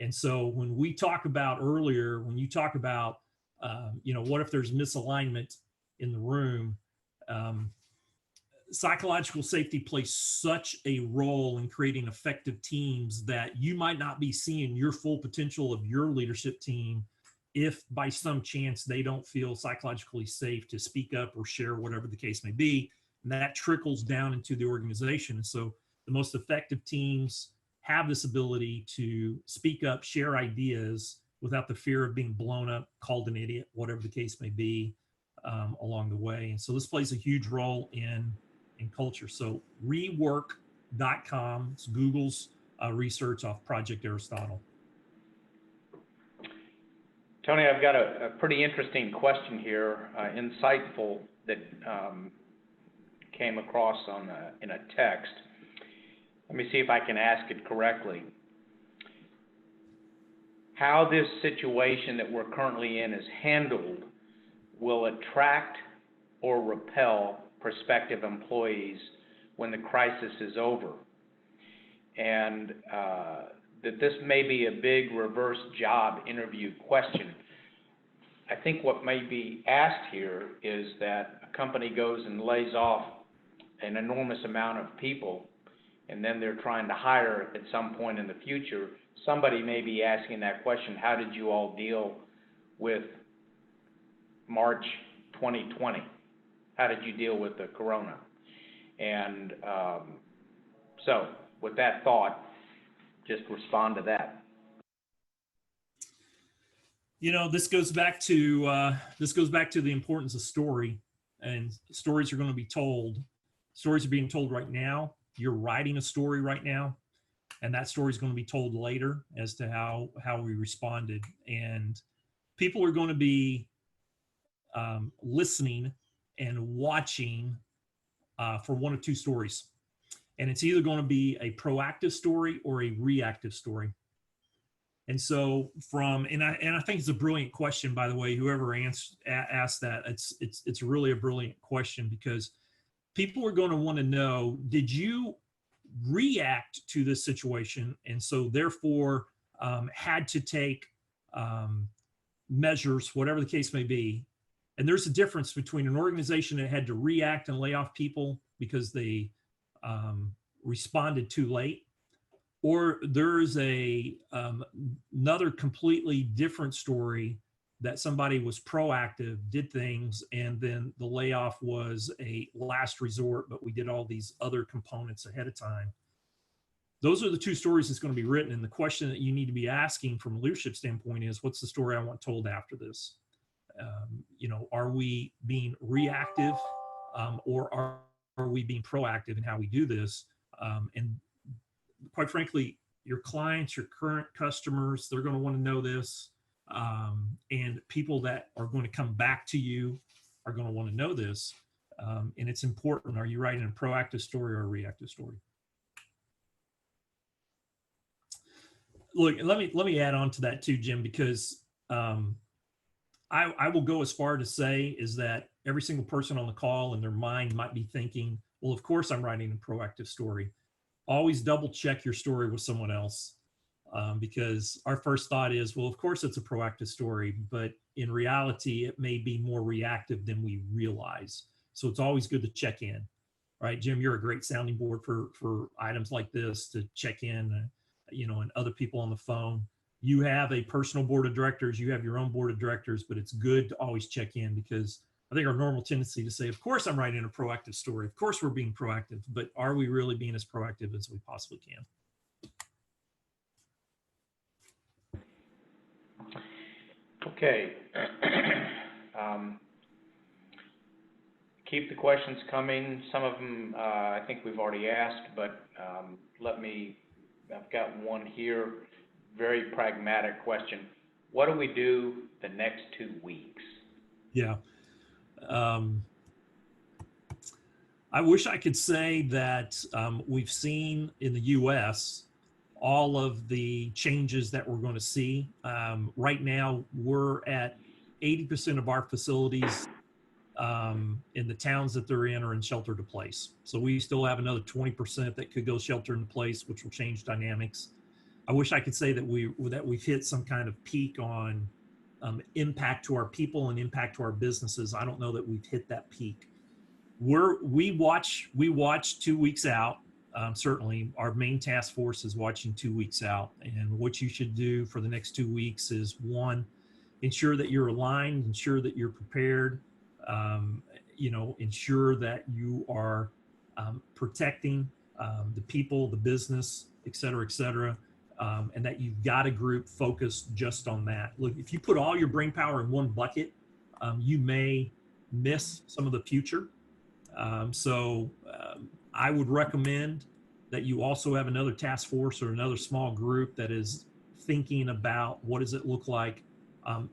And so when we talk about earlier, when you talk about, what if there's misalignment in the room, psychological safety plays such a role in creating effective teams that you might not be seeing your full potential of your leadership team if by some chance they don't feel psychologically safe to speak up or share whatever the case may be. And that trickles down into the organization. And so the most effective teams have this ability to speak up, share ideas without the fear of being blown up, called an idiot, whatever the case may be along the way. And so this plays a huge role in culture. So rework.com, it's Google's research off Project Aristotle. Tony, I've got a pretty interesting question here, insightful, that came across in a text. Let me see if I can ask it correctly. How this situation that we're currently in is handled will attract or repel prospective employees when the crisis is over. And that this may be a big reverse job interview question. I think what may be asked here is that a company goes and lays off an enormous amount of people, and then they're trying to hire at some point in the future. Somebody may be asking that question, how did you all deal with March 2020? How did you deal with the corona? And so with that thought, just respond to that. This goes back to the importance of story, and stories are going to be told. Stories are being told right now. You're writing a story right now, and that story is going to be told later as to how we responded. And people are going to be listening and watching for one of 2 stories. And it's either going to be a proactive story or a reactive story. And so and I think it's a brilliant question, by the way, whoever asked that, it's really a brilliant question, because people are going to want to know, did you react to this situation? And so therefore had to take measures, whatever the case may be. And there's a difference between an organization that had to react and lay off people because they responded too late, or there's another completely different story that somebody was proactive, did things, and then the layoff was a last resort, but we did all these other components ahead of time. Those are the two stories that's going to be written. And the question that you need to be asking from a leadership standpoint is, what's the story I want told after this? Are we being reactive, or are we being proactive in how we do this? And quite frankly, your clients, your current customers, they're going to want to know this. And people that are going to come back to you are going to want to know this. And it's important. Are you writing a proactive story or a reactive story? Look, let me add on to that too, Jim, because I will go as far to say is that every single person on the call in their mind might be thinking, well, of course I'm writing a proactive story. Always double check your story with someone else, because our first thought is, well, of course it's a proactive story, but in reality, it may be more reactive than we realize. So it's always good to check in, right? Jim, you're a great sounding board for items like this to check in, and other people on the phone. You have a personal board of directors, you have your own board of directors, but it's good to always check in, because I think our normal tendency to say, of course I'm writing a proactive story, of course we're being proactive, but are we really being as proactive as we possibly can? Okay. Keep the questions coming. Some of them I think we've already asked, but I've got one here. Very pragmatic question. What do we do the next 2 weeks? Yeah. I wish I could say that we've seen in the US all of the changes that we're going to see. Right now, we're at 80% of our facilities in the towns that they're in are in shelter to place. So we still have another 20% that could go shelter in place, which will change dynamics. I wish I could say that we've hit some kind of peak on impact to our people and impact to our businesses. I don't know that we've hit that peak. We watch 2 weeks out. Certainly, our main task force is watching 2 weeks out. And what you should do for the next 2 weeks is, one, ensure that you're aligned, ensure that you're prepared, ensure that you are protecting the people, the business, et cetera, and that you've got a group focused just on that. Look, if you put all your brain power in one bucket, you may miss some of the future. I would recommend that you also have another task force or another small group that is thinking about what does it look like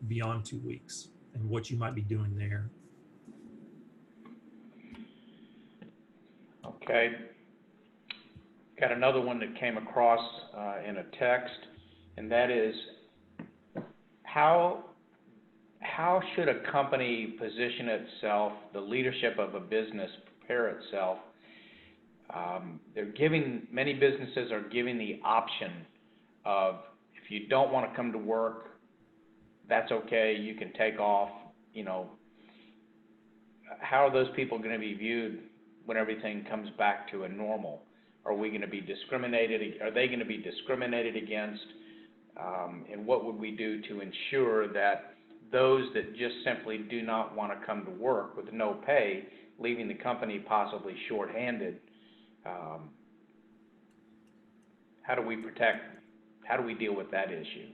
beyond 2 weeks and what you might be doing there. Okay. Got another one that came across in a text, and that is, how should a company position itself, the leadership of a business prepare itself? Many businesses are giving the option of, if you don't want to come to work, that's okay, you can take off. How are those people going to be viewed when everything comes back to a normal? Are we going to be discriminated? Are they going to be discriminated against? And what would we do to ensure that those that just simply do not want to come to work with no pay, leaving the company possibly shorthanded, how do we deal with that issue?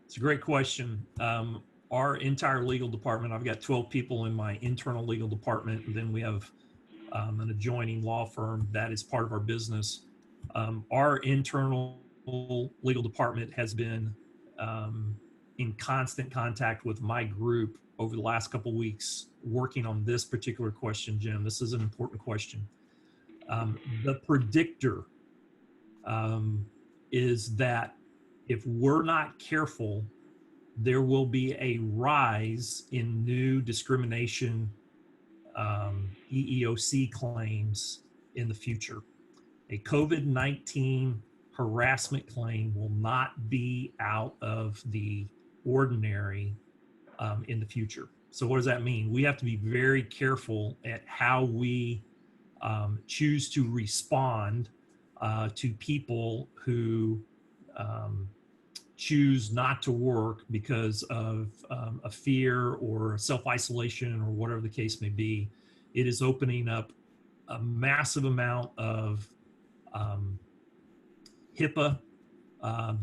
It's a great question. Our entire legal department, I've got 12 people in my internal legal department, and then we have an adjoining law firm that is part of our business. Our internal legal department has been in constant contact with my group over the last couple of weeks, working on this particular question, Jim. This is an important question. The predictor is that if we're not careful, there will be a rise in new discrimination EEOC claims in the future. A COVID-19 harassment claim will not be out of the ordinary in the future. So what does that mean? We have to be very careful at how we choose to respond to people who choose not to work because of a fear or self-isolation or whatever the case may be, it is opening up a massive amount of HIPAA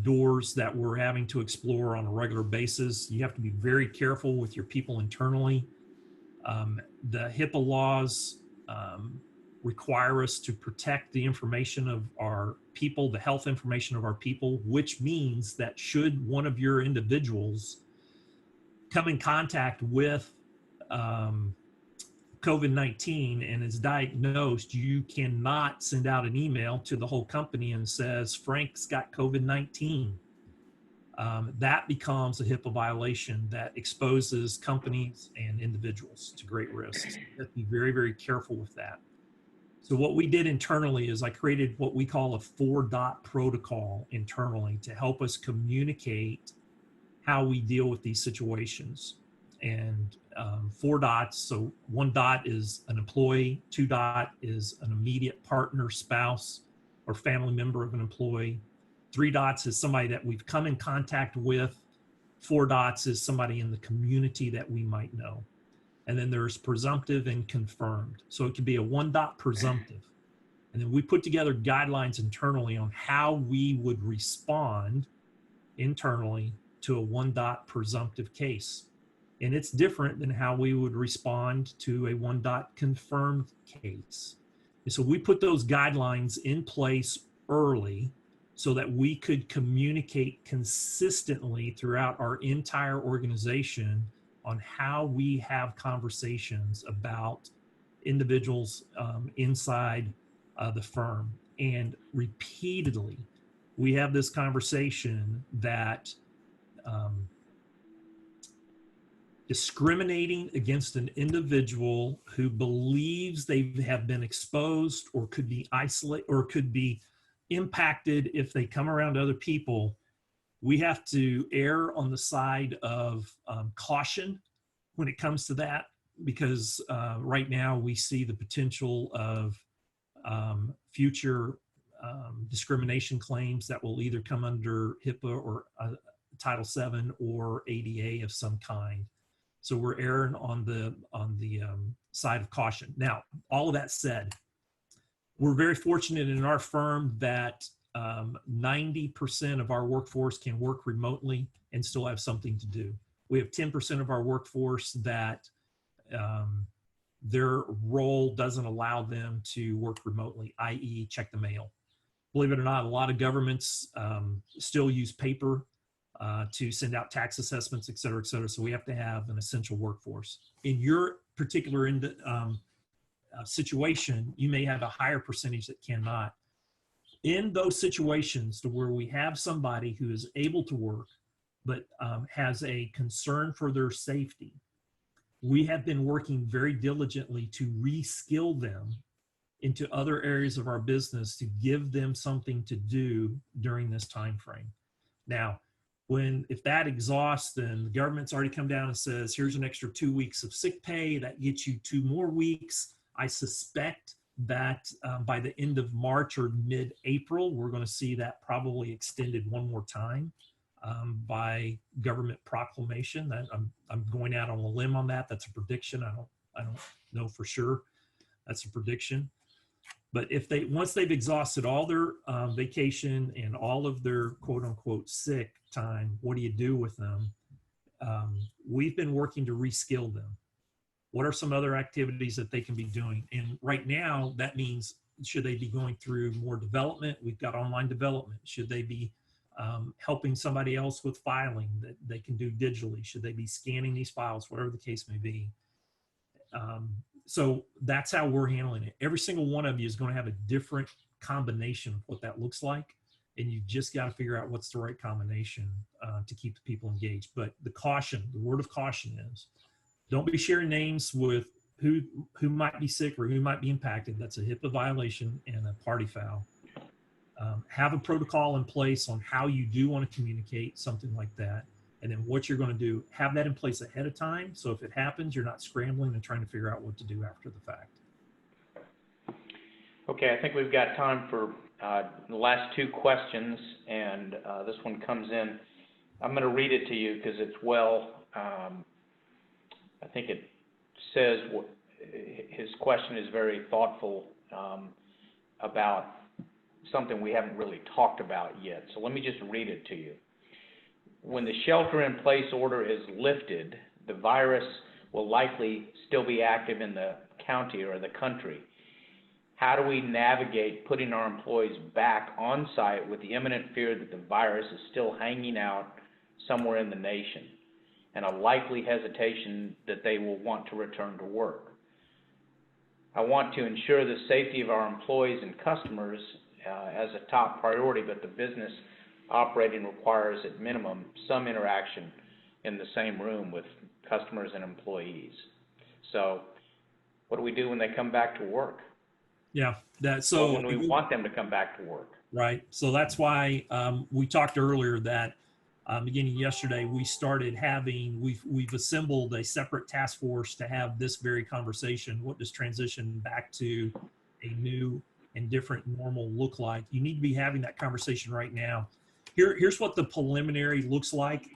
doors that we're having to explore on a regular basis. You have to be very careful with your people internally. The HIPAA laws require us to protect the information of our people, the health information of our people, which means that should one of your individuals come in contact with COVID-19 and is diagnosed, you cannot send out an email to the whole company and says, Frank's got COVID-19. That becomes a HIPAA violation that exposes companies and individuals to great risks. You have to be very, very careful with that. So what we did internally is I created what we call a 4-dot protocol internally to help us communicate how we deal with these situations. And 4 dots, so 1 dot is an employee, 2 dot is an immediate partner, spouse, or family member of an employee. 3 dots is somebody that we've come in contact with. 4 dots is somebody in the community that we might know. And then there's presumptive and confirmed. So it could be a 1 dot presumptive. And then we put together guidelines internally on how we would respond internally to a 1 dot presumptive case. And it's different than how we would respond to a 1 dot confirmed case. And so we put those guidelines in place early so that we could communicate consistently throughout our entire organization on how we have conversations about individuals inside the firm. And repeatedly, we have this conversation that discriminating against an individual who believes they have been exposed or could be isolated or could be impacted if they come around other people, we have to err on the side of caution when it comes to that, because right now we see the potential of future discrimination claims that will either come under HIPAA or Title VII or ADA of some kind. So we're erring on the side of caution. Now, all of that said, we're very fortunate in our firm that 90% of our workforce can work remotely and still have something to do. We have 10% of our workforce that their role doesn't allow them to work remotely, i.e. check the mail. Believe it or not, a lot of governments still use paper to send out tax assessments, et cetera, et cetera. So we have to have an essential workforce. In your particular situation, you may have a higher percentage that cannot. In those situations to where we have somebody who is able to work, but has a concern for their safety, we have been working very diligently to reskill them into other areas of our business to give them something to do during this time frame. Now, if that exhausts, then the government's already come down and says, here's an extra 2 weeks of sick pay, that gets you 2 more weeks. I suspect that by the end of March or mid-April, we're going to see that probably extended 1 more time by government proclamation. I'm going out on a limb on that. That's a prediction. I don't know for sure. That's a prediction. But if once they've exhausted all their vacation and all of their quote unquote sick time, what do you do with them? We've been working to reskill them. What are some other activities that they can be doing? And right now, that means, should they be going through more development? We've got online development. Should they be helping somebody else with filing that they can do digitally? Should they be scanning these files, whatever the case may be? So that's how we're handling it. Every single one of you is going to have a different combination of what that looks like. And you just got to figure out what's the right combination to keep the people engaged. But the word of caution is, don't be sharing names with who might be sick or who might be impacted. That's a HIPAA violation and a party foul. Have a protocol in place on how you do want to communicate something like that. And then what you're going to do, have that in place ahead of time. So if it happens, you're not scrambling and trying to figure out what to do after the fact. Okay, I think we've got time for the last 2 questions, and this one comes in. I'm going to read it to you because it's I think it says his question is very thoughtful about something we haven't really talked about yet. So let me just read it to you. When the shelter-in-place order is lifted, the virus will likely still be active in the county or the country. How do we navigate putting our employees back on site with the imminent fear that the virus is still hanging out somewhere in the nation and a likely hesitation that they will want to return to work? I want to ensure the safety of our employees and customers as a top priority, but the business operating requires at minimum some interaction in the same room with customers and employees. So what do we do when they come back to work? Yeah, When we want them to come back to work. Right. So that's why we talked earlier that beginning yesterday, we've assembled a separate task force to have this very conversation. What does transition back to a new and different normal look like? You need to be having that conversation right now. Here's what the preliminary looks like.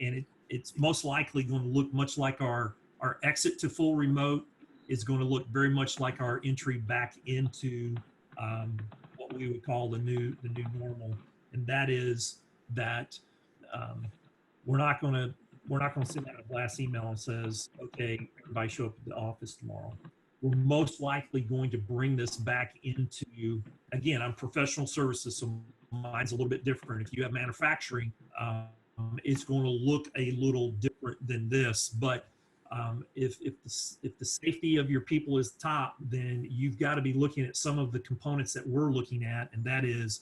And it's most likely going to look much like our exit to full remote is going to look very much like our entry back into what we would call the new normal. And that is that we're not going to send out a blast email and says, okay, everybody show up at the office tomorrow. We're most likely going to bring this back into, again, I'm professional services, so mine's a little bit different. If you have manufacturing, it's going to look a little different than this. But if the safety of your people is top, then you've got to be looking at some of the components that we're looking at, and that is,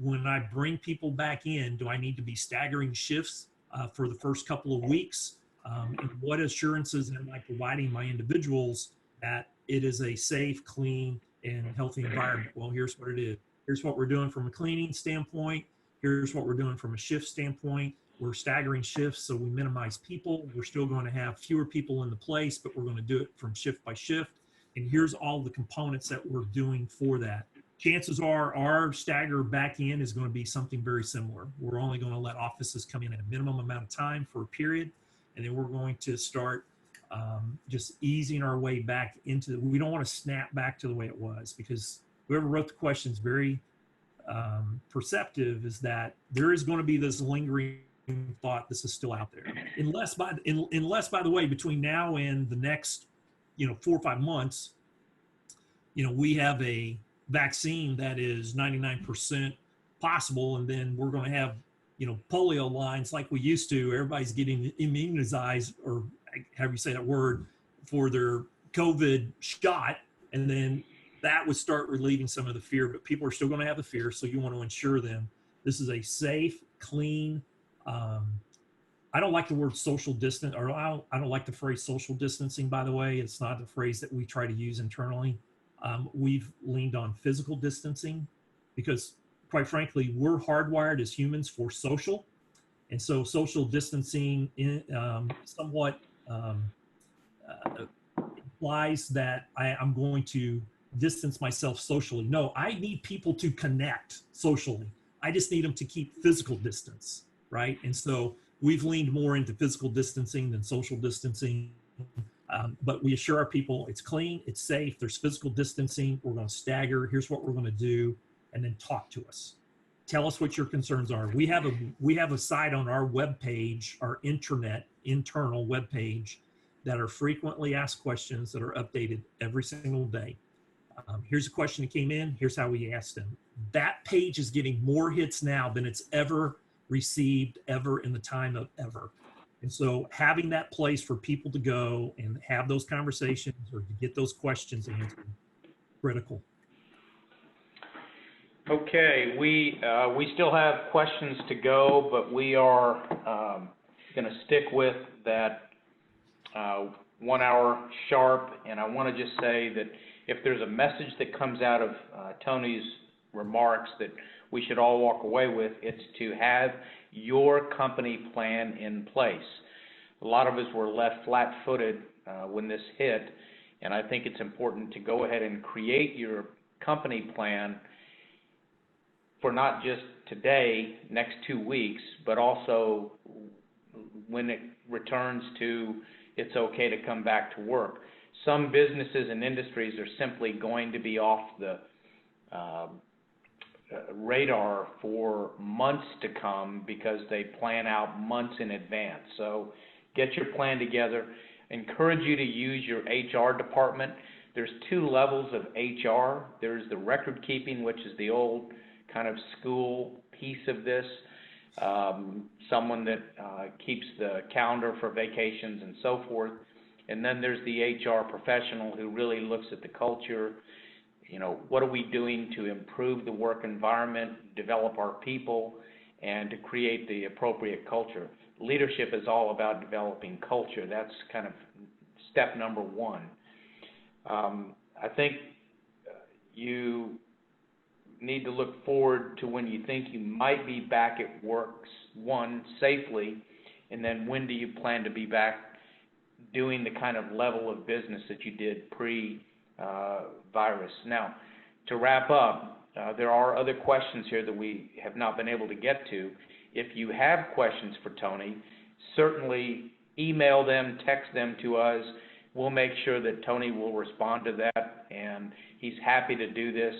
when I bring people back in, do I need to be staggering shifts for the first couple of weeks? And what assurances am I providing my individuals that it is a safe, clean, and healthy environment? Well, here's what it is. Here's what we're doing from a cleaning standpoint. Here's what we're doing from a shift standpoint. We're staggering shifts so we minimize people. We're still going to have fewer people in the place, but we're going to do it from shift by shift. And here's all the components that we're doing for that. Chances are our stagger back in is going to be something very similar. We're only going to let offices come in at a minimum amount of time for a period, and then we're going to start just easing our way back into, we don't want to snap back to the way it was, because whoever wrote the question is very perceptive, is that there is going to be this lingering thought this is still out there. Unless by the way, between now and the next 4 or 5 months, we have a vaccine that is 99% possible, and then we're going to have polio lines like we used to. Everybody's getting immunized, or however you say that word, for their COVID shot, and then that would start relieving some of the fear. But people are still going to have the fear, so you want to ensure them this is a safe, clean. I don't like the word social distance, or I don't like the phrase social distancing, by the way. It's not the phrase that we try to use internally. We've leaned on physical distancing because, quite frankly, we're hardwired as humans for social. And so social distancing somewhat implies that I'm going to distance myself socially. No, I need people to connect socially. I just need them to keep physical distance, right? And so we've leaned more into physical distancing than social distancing. But we assure our people it's clean, it's safe, there's physical distancing, we're going to stagger, here's what we're going to do, and then talk to us. Tell us what your concerns are. We have a site on our webpage, our internal webpage, that are frequently asked questions that are updated every single day. Here's a question that came in, here's how we asked them. That page is getting more hits now than it's ever received ever in the time of ever. And so having that place for people to go and have those conversations or to get those questions answered, critical. Okay, we still have questions to go, but we are going to stick with that 1 hour sharp. And I want to just say that if there's a message that comes out of Tony's remarks that we should all walk away with, it's to have your company plan in place. A lot of us were left flat-footed when this hit, and I think it's important to go ahead and create your company plan for not just today, next 2 weeks, but also when it returns to it's okay to come back to work. Some businesses and industries are simply going to be off the radar for months to come because they plan out months in advance. So get your plan together. Encourage you to use your HR department. There's 2 levels of HR. There's the record keeping, which is the old kind of school piece of this. Someone that keeps the calendar for vacations and so forth. And then there's the HR professional who really looks at the culture. You know, what are we doing to improve the work environment, develop our people, and to create the appropriate culture? Leadership is all about developing culture. That's kind of step number 1. I think you need to look forward to when you think you might be back at work, 1, safely, and then when do you plan to be back doing the kind of level of business that you did pre-virus. Now, to wrap up, there are other questions here that we have not been able to get to. If you have questions for Tony, certainly email them, text them to us. We'll make sure that Tony will respond to that, and he's happy to do this.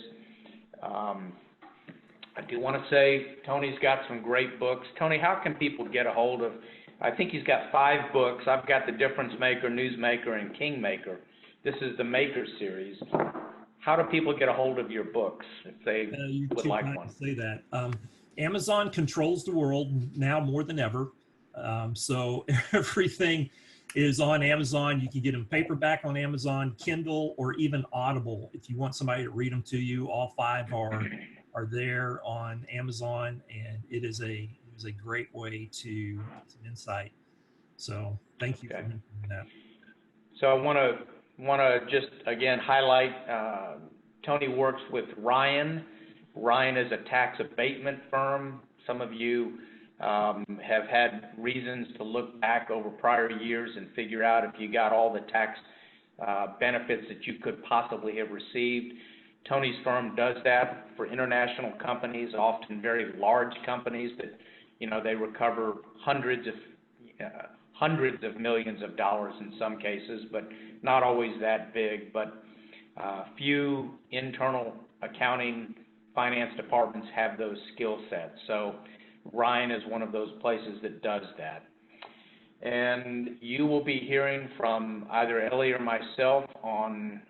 I do want to say Tony's got some great books. Tony, how can people get a hold of, I think he's got 5 books. I've got The Difference Maker, Newsmaker, and Kingmaker. This is the Maker series. How do people get a hold of your books if they would like one? Say that. Amazon controls the world now more than ever. So everything is on Amazon. You can get them paperback on Amazon, Kindle, or even Audible. If you want somebody to read them to you, all 5 are there on Amazon, and it is a great way to get some insight. So thank you for mentioning that. So I want to just again highlight Tony works with Ryan. Ryan is a tax abatement firm. Some of you have had reasons to look back over prior years and figure out if you got all the tax benefits that you could possibly have received. Tony's firm does that for international companies, often very large companies that, you know, they recover hundreds of millions of dollars in some cases, but not always that big. But few internal accounting finance departments have those skill sets. So Ryan is one of those places that does that. And you will be hearing from either Ellie or myself on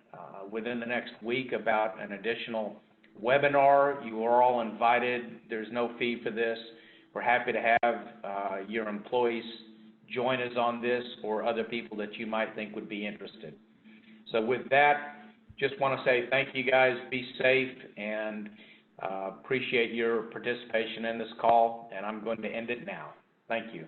within the next week about an additional webinar. You are all invited. There's no fee for this. We're happy to have your employees join us on this or other people that you might think would be interested. So with that, just want to say thank you guys. Be safe, and appreciate your participation in this call, and I'm going to end it now. Thank you.